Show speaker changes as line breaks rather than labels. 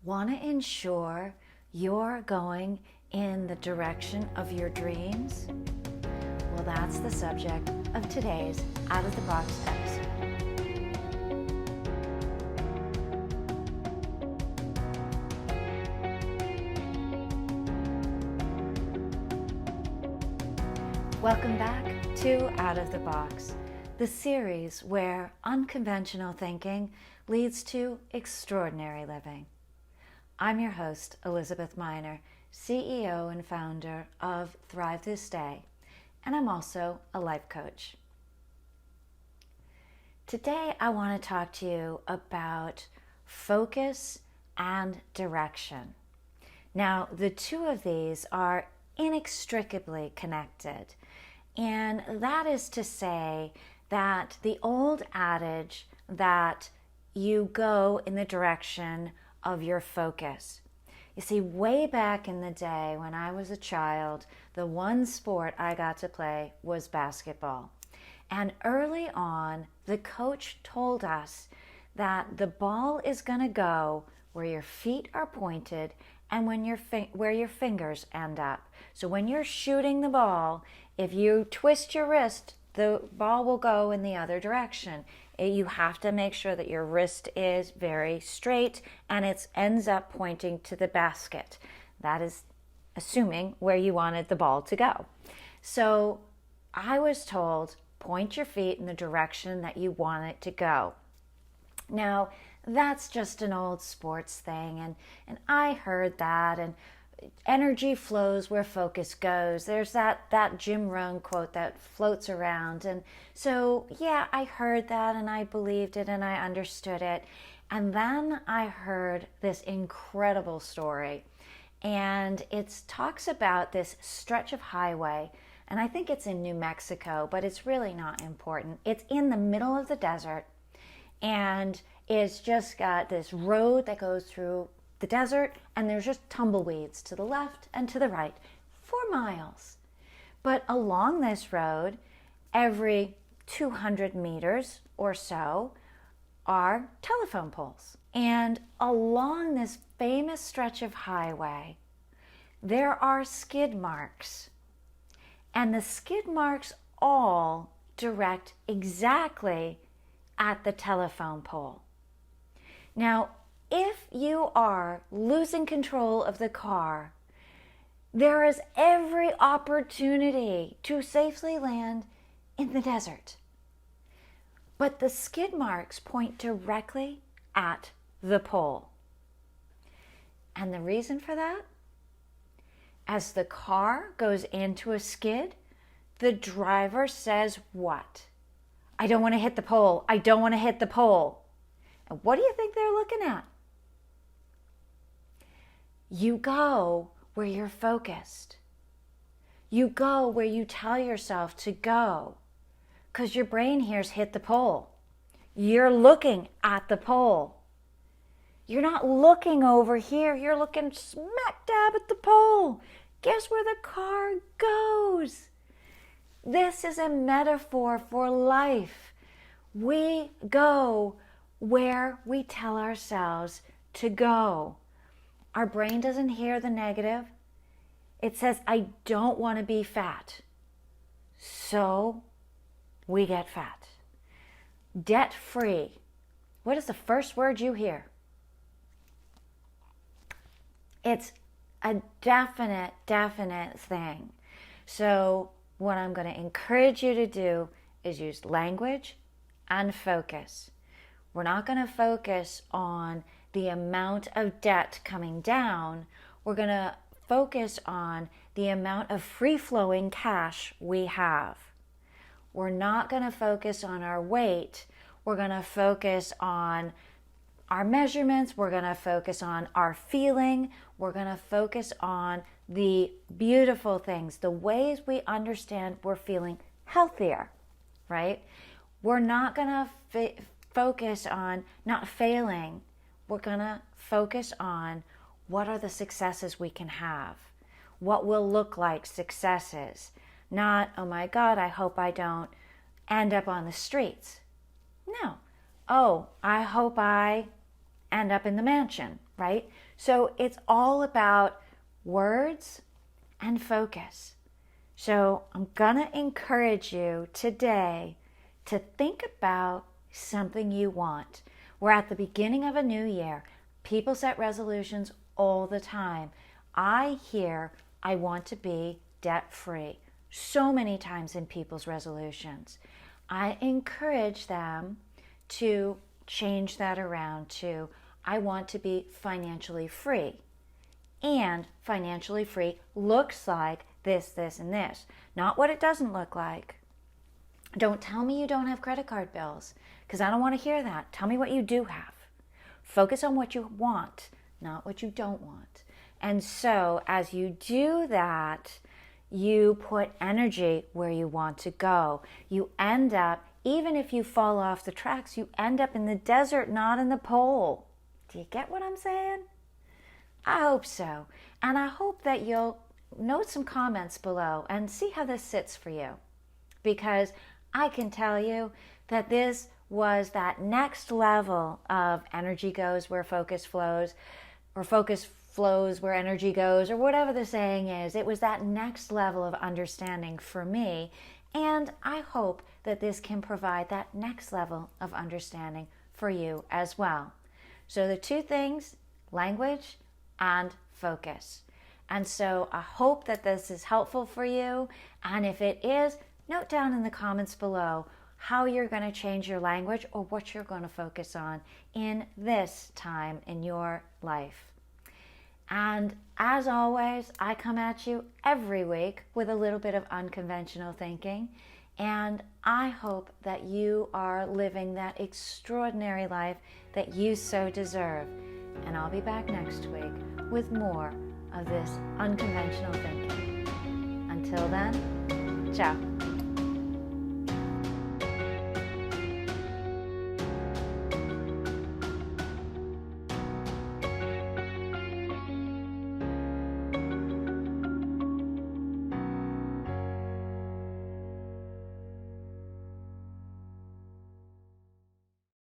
Want to ensure you're going in the direction of your dreams? Well, that's the subject of today's Out of the Box episode. Welcome back to Out of the Box, the series where unconventional thinking leads to extraordinary living. I'm your host, Elizabeth Miner, CEO and founder of Thrive This Day, and I'm also a life coach. Today, I want to talk to you about focus and direction. Now, the two of these are inextricably connected, and that is to say that the old adage that you go in the direction of your focus. You see, way back in the day when I was a child, the one sport I got to play was basketball. And early on, the coach told us that the ball is going to go where your feet are pointed and where your fingers end up. So when you're shooting the ball, if you twist your wrist, the ball will go in the other direction. You have to make sure that your wrist is very straight and it ends up pointing to the basket. That is assuming where you wanted the ball to go. So I was told, point your feet in the direction that you want it to go. Now, that's just an old sports thing, and I heard that, and energy flows where focus goes. There's that Jim Rohn quote that floats around. And so, yeah, I heard that and I believed it and I understood it. And then I heard this incredible story. And it talks about this stretch of highway. And I think it's in New Mexico, but it's really not important. It's in the middle of the desert. And it's just got this road that goes through the desert, and there's just tumbleweeds to the left and to the right for miles. But along this road, every 200 meters or so are telephone poles. And along this famous stretch of highway, there are skid marks. And the skid marks all direct exactly at the telephone pole. Now, if you are losing control of the car, there is every opportunity to safely land in the desert. But the skid marks point directly at the pole. And the reason for that? As the car goes into a skid, the driver says what? I don't want to hit the pole. I don't want to hit the pole. And what do you think they're looking at? You go where you're focused. You go where you tell yourself to go, because your brain hears hit the pole. You're looking at the pole. You're not looking over here. You're looking smack dab at the pole. Guess where the car goes? This is a metaphor for life. We go where we tell ourselves to go. Our brain doesn't hear the negative. It says, I don't want to be fat. So we get fat. Debt-free. What is the first word you hear? It's a definite thing. So what I'm going to encourage you to do is use language and focus. We're not going to focus on the amount of debt coming down. We're going to focus on the amount of free-flowing cash we have. We're not going to focus on our weight. We're going to focus on our measurements. We're going to focus on our feeling. We're going to focus on the beautiful things, the ways we understand we're feeling healthier, right? We're not going to focus on not failing. We're going to focus on what are the successes we can have, what will look like successes, not, oh my God, I hope I don't end up on the streets. No. Oh, I hope I end up in the mansion. right? So it's all about words and focus. So I'm going to encourage you today to think about something you want. We're at the beginning of a new year. People set resolutions all the time. I hear I want to be debt-free so many times in people's resolutions. I encourage them to change that around to I want to be financially free. And financially free looks like this, this, and this. Not what it doesn't look like. Don't tell me you don't have credit card bills, because I don't want to hear that. Tell me what you do have. Focus on what you want, not what you don't want. And so as you do that, you put energy where you want to go. You end up, even if you fall off the tracks, you end up in the desert, not in the pole. Do you get what I'm saying? I hope so. And I hope that you'll note some comments below and see how this sits for you. Because I can tell you that this was that next level of energy goes where focus flows, or focus flows where energy goes, or whatever the saying is. It was that next level of understanding for me. And I hope that this can provide that next level of understanding for you as well. So the two things, language and focus. And so I hope that this is helpful for you. And if it is, note down in the comments below how you're going to change your language or what you're going to focus on in this time in your life. And as always, I come at you every week with a little bit of unconventional thinking. And I hope that you are living that extraordinary life that you so deserve. And I'll be back next week with more of this unconventional thinking. Until then, ciao.